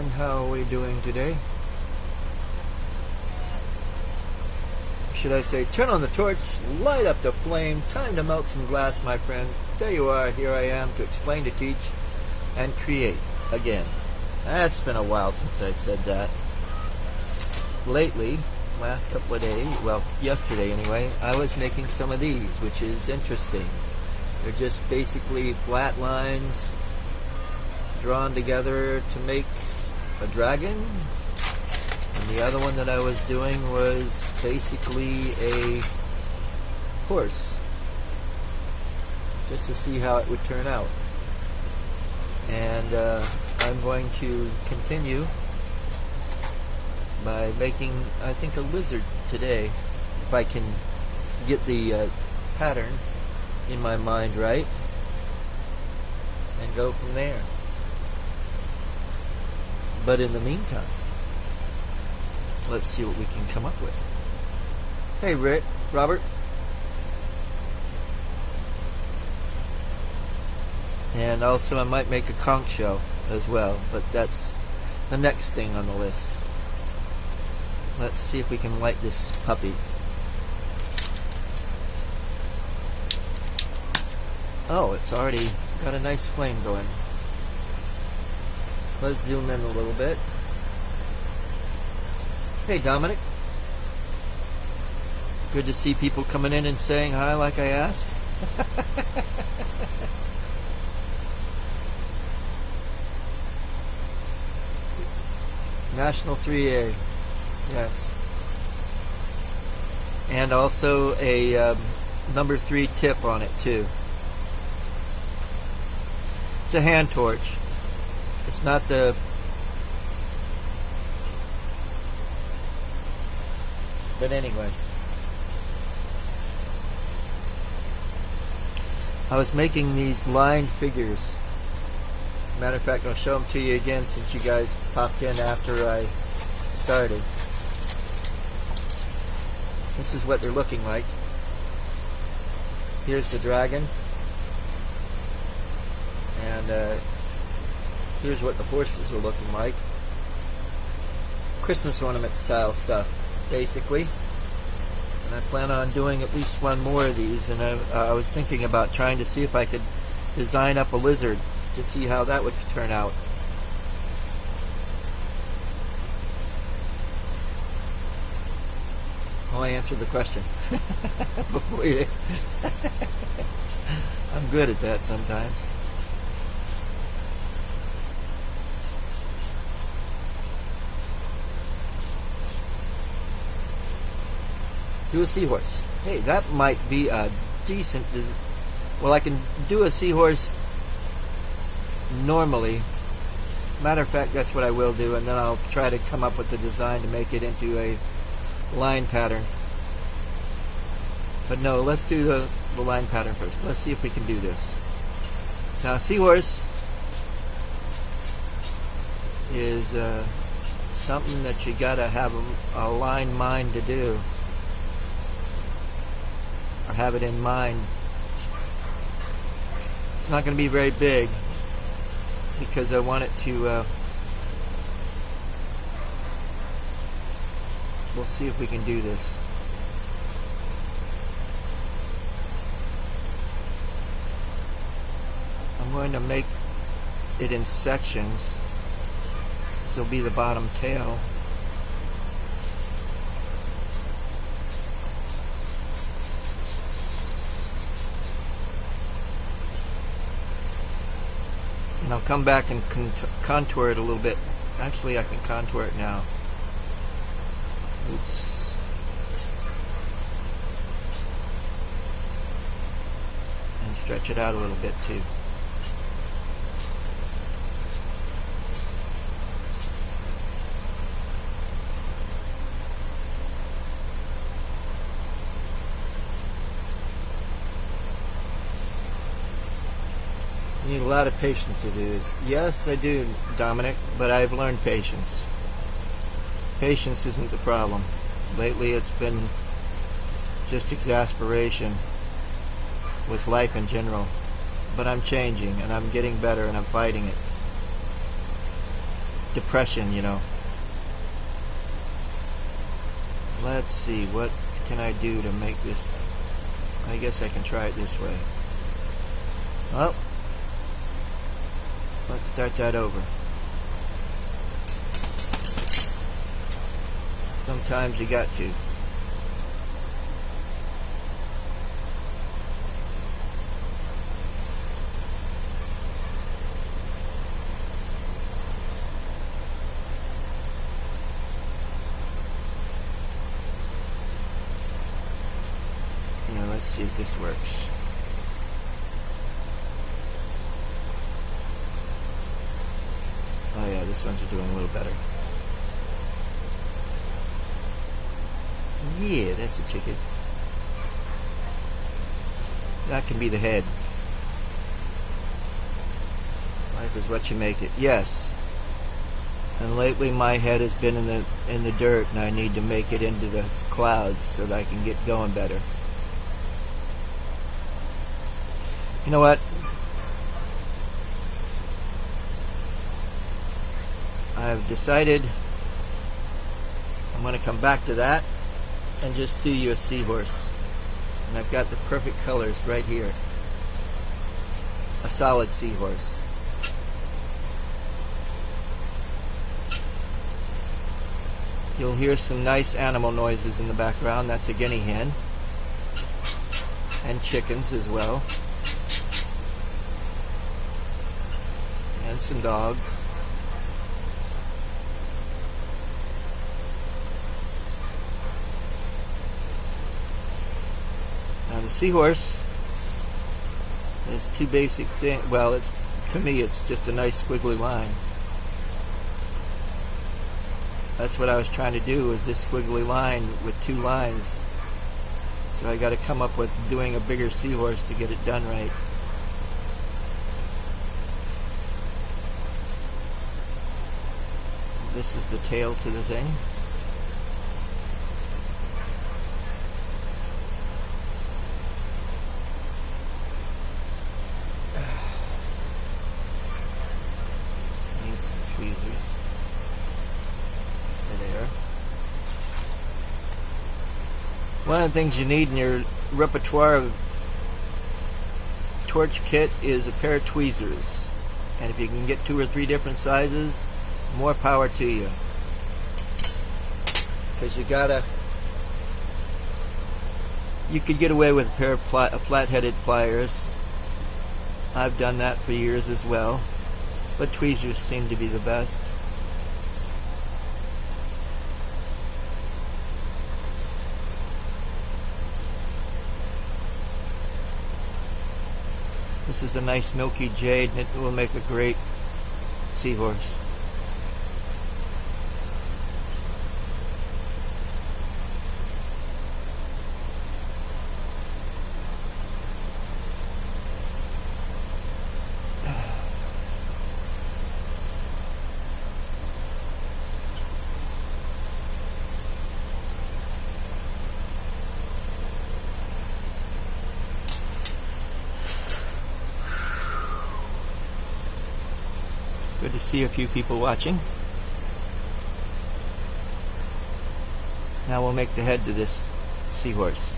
And how are we doing today? Should I say, turn on the torch, light up the flame, time to melt some glass, my friends. There you are, here I am to explain, to teach, and create again. That's been a while since I said that. Lately, last couple of days, well, yesterday anyway, I was making some of these, which is interesting. They're just basically flat lines drawn together to make a dragon. And the other one that I was doing was basically a horse, just to see how it would turn out. And I'm going to continue by making, I think, a lizard today, if I can get the pattern in my mind right, and go from there. But in the meantime, let's see what we can come up with. Hey, Robert. And also I might make a conch shell as well, but that's the next thing on the list. Let's see if we can light this puppy. Oh, it's already got a nice flame going. Let's zoom in a little bit. Hey, Dominic. Good to see people coming in and saying hi like I asked. National 3A. Yes. And also a number 3 tip on it too. It's a hand torch. It's not the... But anyway. I was making these lined figures. Matter of fact, I'll show them to you again since you guys popped in after I started. This is what they're looking like. Here's the dragon. And here's what the horses are looking like. Christmas ornament style stuff, basically. And I plan on doing at least one more of these. And I was thinking about trying to see if I could design up a lizard to see how that would turn out. Well, I answered the question before you. I'm good at that sometimes. Do a seahorse. Hey, that might be a decent... Well, I can do a seahorse normally. Matter of fact, that's what I will do, and then I'll try to come up with the design to make it into a line pattern. But no, let's do the line pattern first. Let's see if we can do this. Now, seahorse is something that you gotta have a line mind to do, or have it in mind. It's not going to be very big because I want it to we'll see if we can do this. I'm going to make it in sections. This will be the bottom tail. And I'll come back and contour it a little bit. Actually, I can contour it now. Oops. And stretch it out a little bit too. You need a lot of patience to do this. Yes, I do, Dominic, but I've learned patience. Patience isn't the problem. Lately it's been just exasperation with life in general. But I'm changing, and I'm getting better, and I'm fighting it. depression, you know. Let's see, what can I do to make this? I guess I can try it this way. Well, let's start that over. Sometimes you got to. Yeah, let's see if this works. Oh yeah, this one's doing a little better. Yeah, that's a chicken. That can be the head. Life is what you make it. Yes. And lately my head has been in the dirt, and I need to make it into the clouds so that I can get going better. You know what? I've decided I'm going to come back to that and just do you a seahorse. And I've got the perfect colors right here. A solid seahorse. You'll hear some nice animal noises in the background. That's a guinea hen. And chickens as well. And some dogs. Now the seahorse is two basic things. Well, to me it's just a nice squiggly line. That's what I was trying to do, is this squiggly line with two lines. So I got to come up with doing a bigger seahorse to get it done right. This is the tail to the thing. Need some tweezers. There they are. One of the things you need in your repertoire of torch kit is a pair of tweezers. And if you can get 2 or 3 different sizes, more power to you. Because you could get away with a pair of flat-headed pliers. I've done that for years as well. But tweezers seem to be the best. This is a nice milky jade, and it will make a great seahorse. Good to see a few people watching. Now we'll make the head to this seahorse.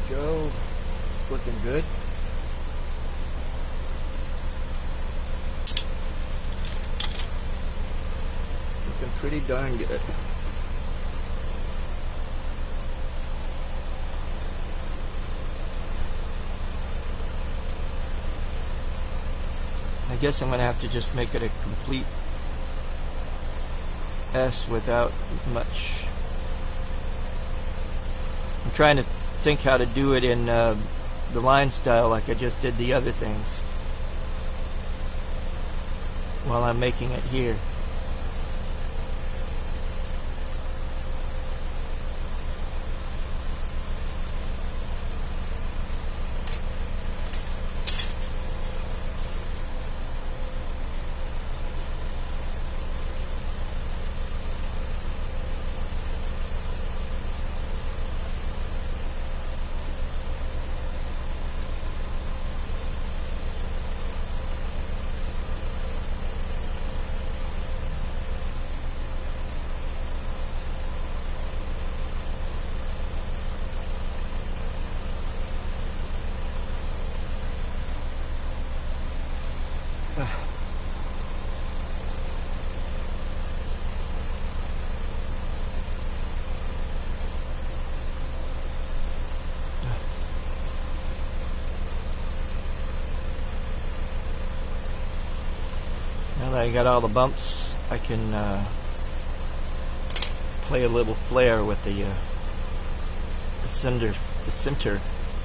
Go. It's looking good. Looking pretty darn good. I guess I'm going to have to just make it a complete S without much. I'm trying to think how to do it in the line style like I just did the other things while I'm making it here. When I got all the bumps, I can play a little flare with the center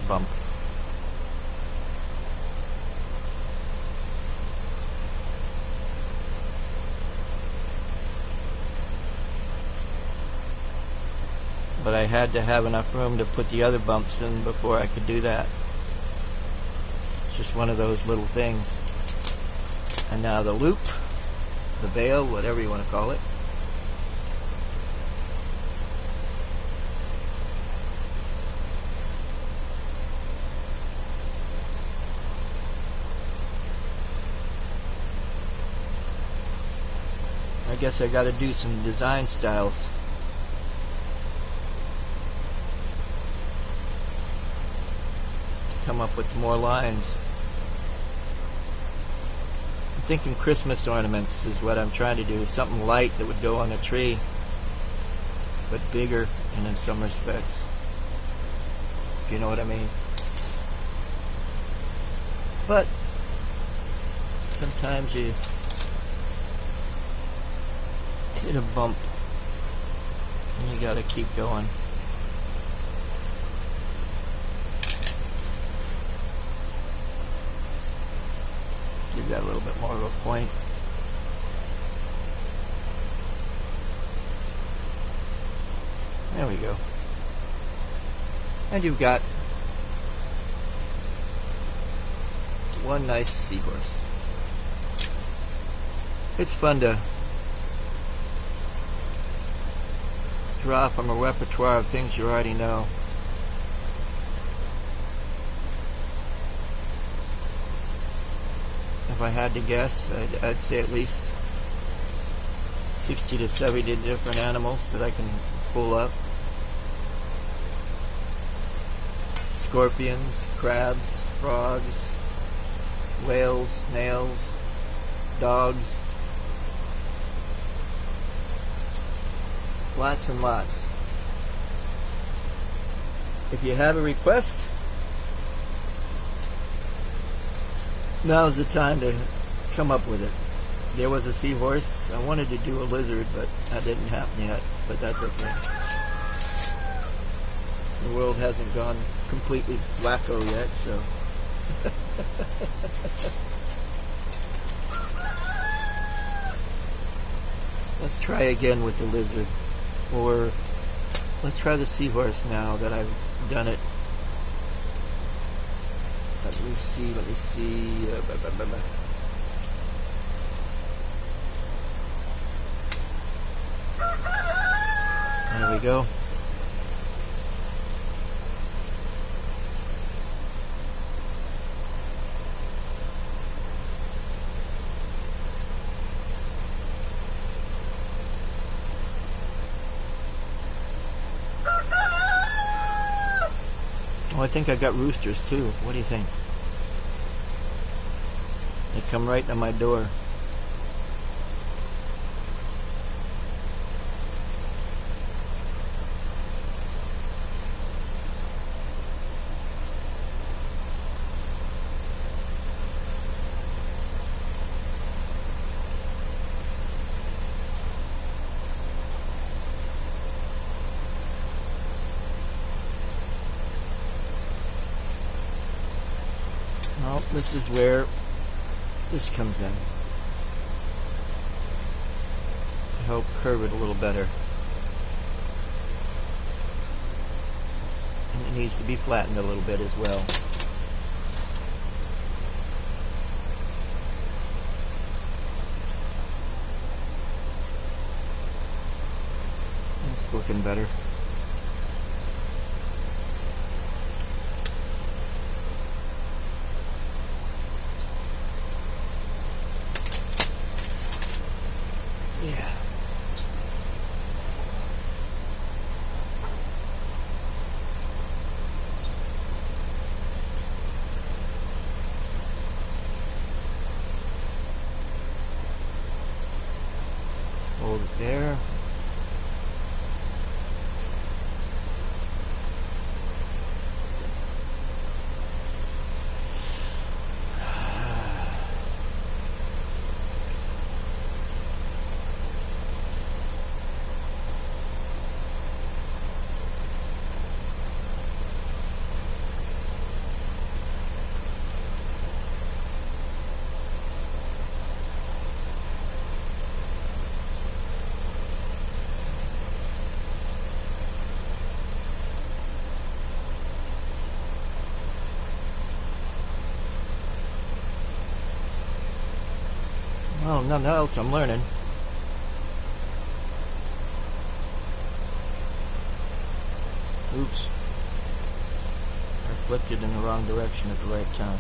bump. But I had to have enough room to put the other bumps in before I could do that. It's just one of those little things. And now the loop, the veil, whatever you want to call it. I guess I got to do some design styles. Come up with more lines. I'm thinking Christmas ornaments is what I'm trying to do. Something light that would go on a tree, but bigger and in some respects. If you know what I mean. But sometimes you hit a bump and you gotta keep going. Give that a little bit more of a point. There we go. And you've got one nice seahorse. It's fun to draw from a repertoire of things you already know. If I had to guess, I'd say at least 60 to 70 different animals that I can pull up. Scorpions, crabs, frogs, whales, snails, dogs. Lots and lots. If you have a request, now's the time to come up with it. There was a seahorse. I wanted to do a lizard, but that didn't happen yet. But that's okay. The world hasn't gone completely wacko yet, so. Let's try again with the lizard. Or let's try the seahorse now that I've done it. Let me see. There we go. Oh, I think I got roosters too. What do you think? They come right to my door. Well, this is where this comes in. I hope curve it a little better. And it needs to be flattened a little bit as well. It's looking better. Yeah. Hold it there. Oh, nothing else, I'm learning. Oops. I flipped it in the wrong direction at the right time.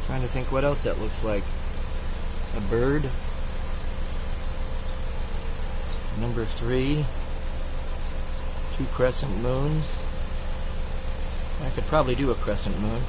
Trying to think what else that looks like. A bird. Number 3. 2 crescent moons. I could probably do a crescent moon.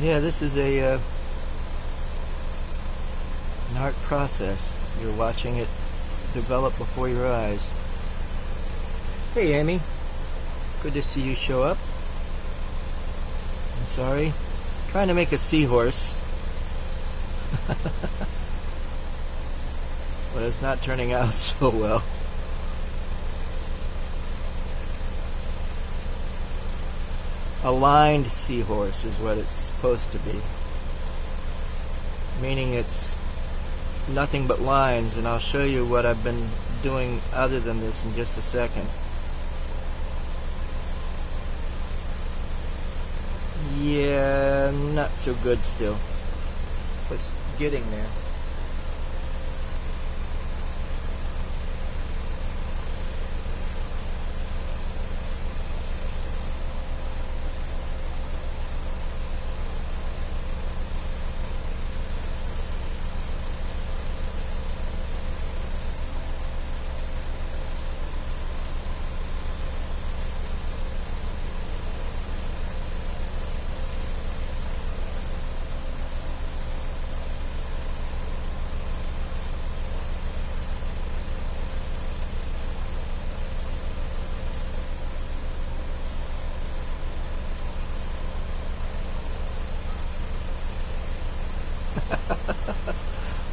Yeah, this is an art process. You're watching it develop before your eyes. Hey, Amy. Good to see you show up. I'm sorry. Trying to make a seahorse. But it's not turning out so well. A lined seahorse is what it's supposed to be. Meaning it's nothing but lines, and I'll show you what I've been doing other than this in just a second. Yeah, not so good still. But it's getting there.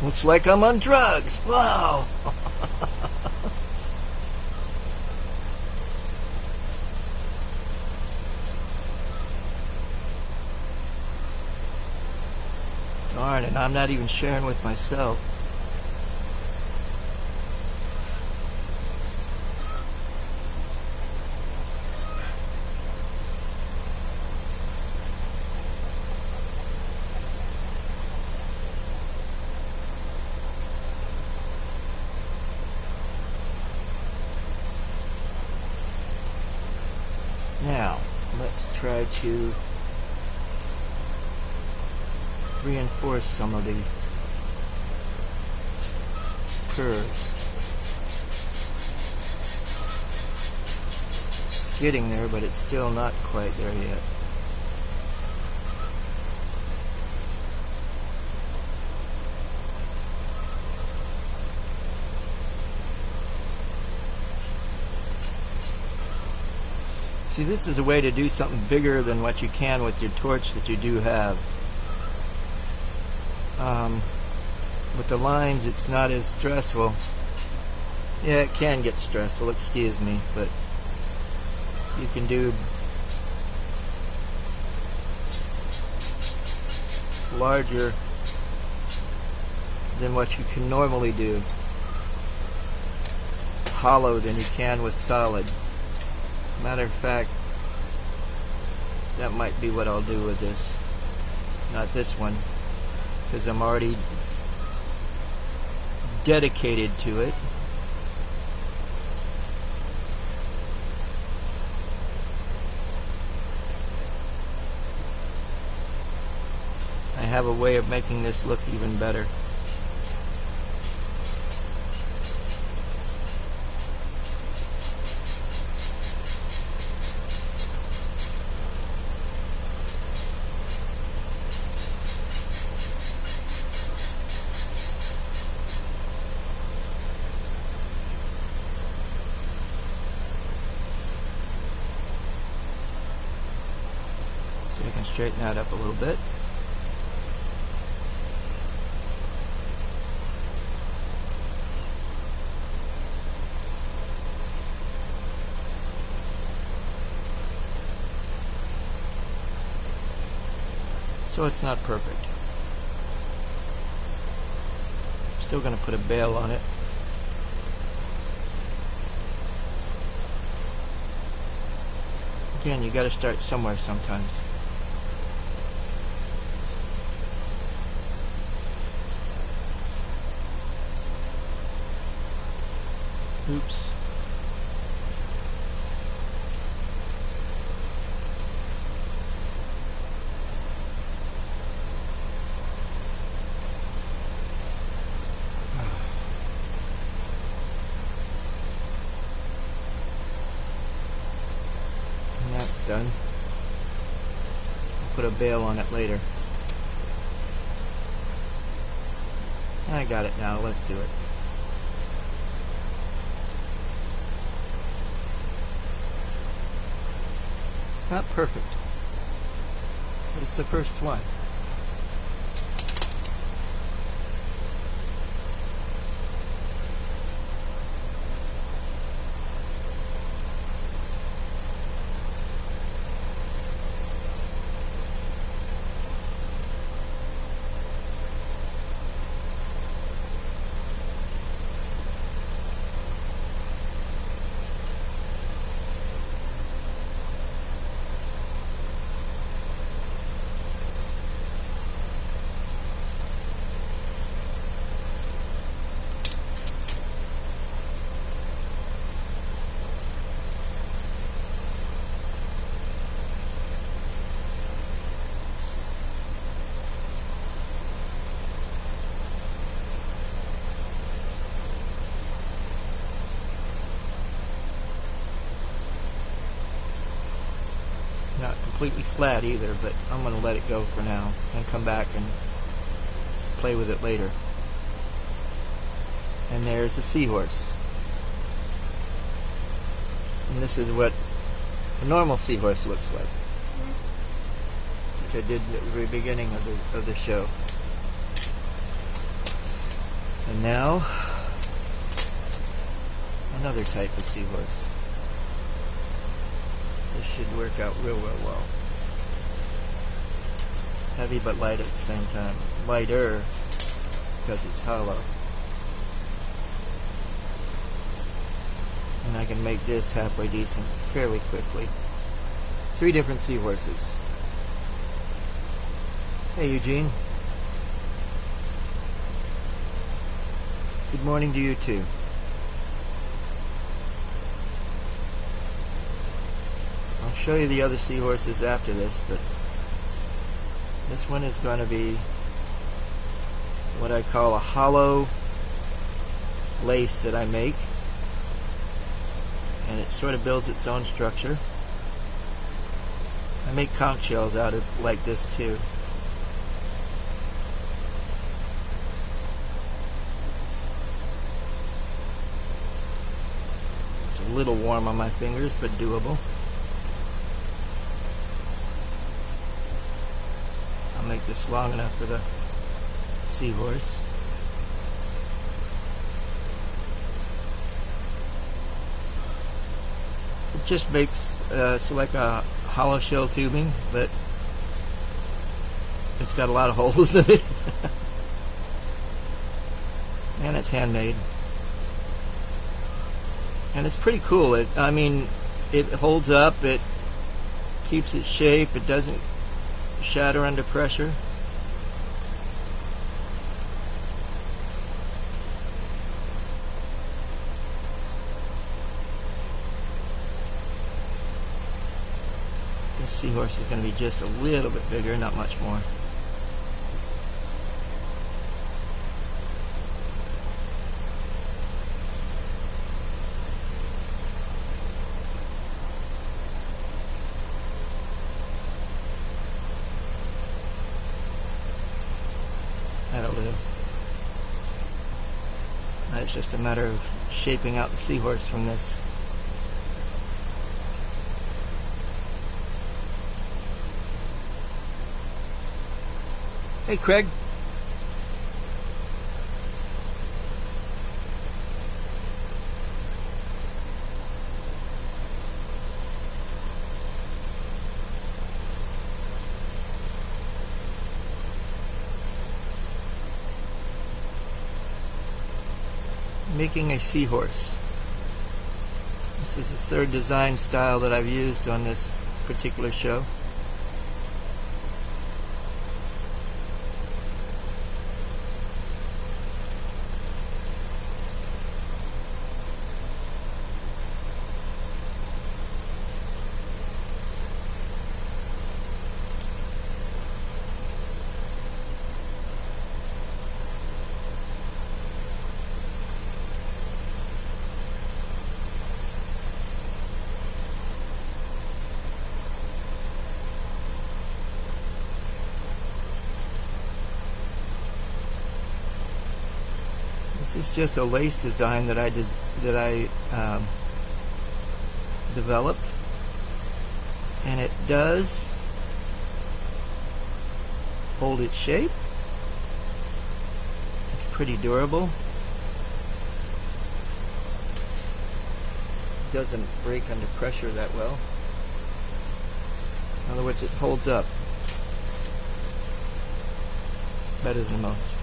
Looks like I'm on drugs. Wow. Darn it, I'm not even sharing with myself. Now, let's try to reinforce some of the curves. It's getting there, but it's still not quite there yet. See, this is a way to do something bigger than what you can with your torch that you do have. With the lines, it's not as stressful. Yeah, it can get stressful, excuse me, but you can do larger than what you can normally do. Hollow than you can with solid. Matter of fact, that might be what I'll do with this. Not this one, because I'm already dedicated to it. I have a way of making this look even better. I can straighten that up a little bit. So it's not perfect. Still going to put a bail on it. Again, you got to start somewhere sometimes. Oops. Done. I'll put a bail on it later. I got it now. Let's do it. It's not perfect, but it's the first one. Not completely flat either, but I'm going to let it go for now and come back and play with it later. And there's a seahorse. And this is what a normal seahorse looks like, which I did at the very beginning of the show. And now, another type of seahorse. This should work out real well. Heavy but light at the same time. Lighter because it's hollow. And I can make this halfway decent fairly quickly. 3 different seahorses. Hey Eugene. Good morning to you too. I'll show you the other seahorses after this, but this one is going to be what I call a hollow lace that I make, and it sort of builds its own structure. I make conch shells out of like this too. It's a little warm on my fingers, but doable. I'll make this long enough for the seahorse. It just makes it's like a hollow shell tubing, but it's got a lot of holes in it. And it's handmade. And it's pretty cool. It holds up, it keeps its shape, it doesn't shatter under pressure. This seahorse is going to be just a little bit bigger, not much more. That'll do. It's just a matter of shaping out the seahorse from this. Hey, Craig. Making a seahorse. This is the third design style that I've used on this particular show. This is just a lace design that I developed, and it does hold its shape. It's pretty durable. It doesn't break under pressure that well. In other words, it holds up better than most.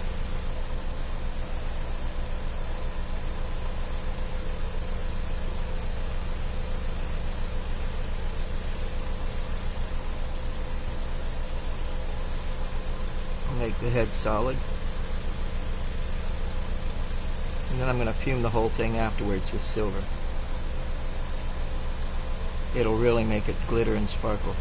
Make the head solid, and then I'm going to fume the whole thing afterwards with silver. It'll really make it glitter and sparkle.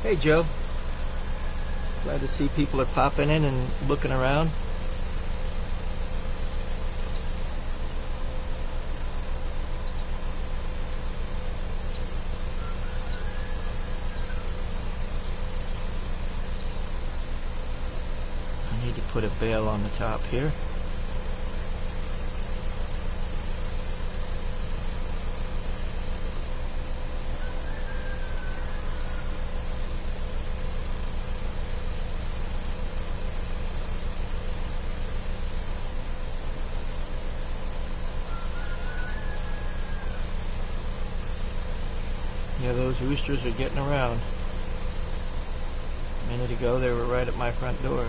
Hey Joe, glad to see people are popping in and looking around. I need to put a bail on the top here. Yeah, those roosters are getting around. A minute ago they were right at my front door.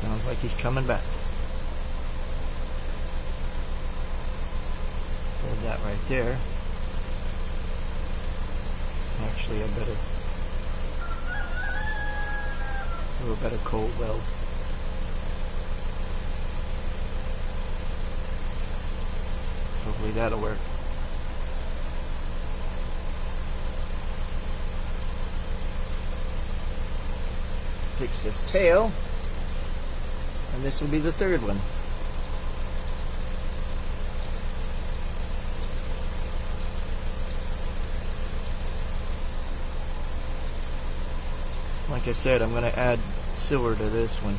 Sounds like he's coming back. Hold that right there. Actually, I better do a better cold weld. Hopefully that'll work. Fix this tail. And this will be the third one. Like I said, I'm going to add silver to this one.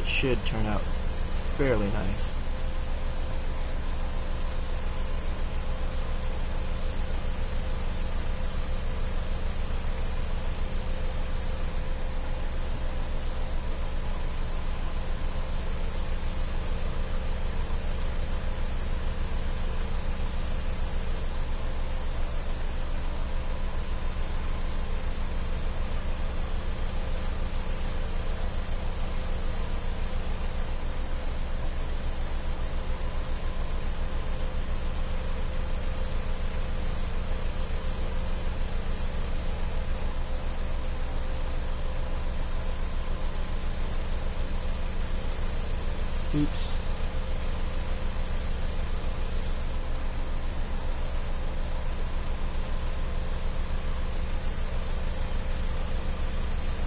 It should turn out fairly nice. Oops.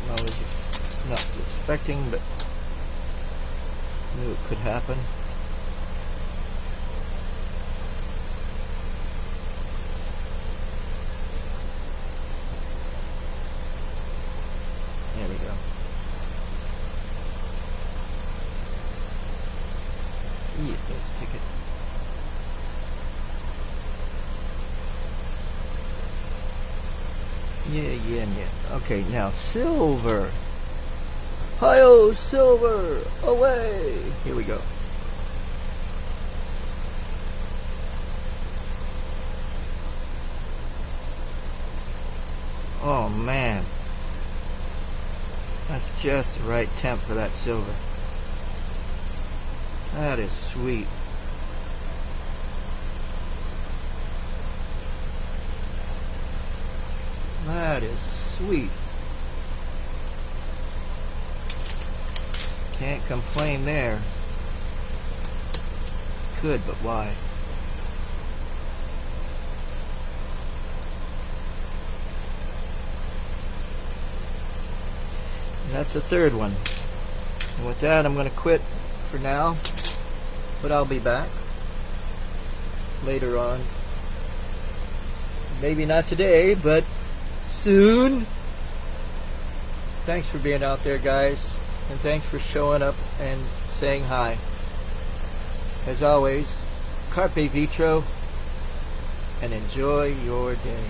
I was not expecting, but knew it could happen. There we go. Yeah, let's take it. Yeah. Okay, now silver. Hi-oh, silver! Away! Here we go. Oh man. That's just the right temp for that silver. That is sweet. That is sweet. Can't complain there. Could, but why? And that's the third one. And with that, I'm going to quit for now. But I'll be back later on. Maybe not today, but soon. Thanks for being out there, guys. And thanks for showing up and saying hi. As always, carpe vitro and enjoy your day.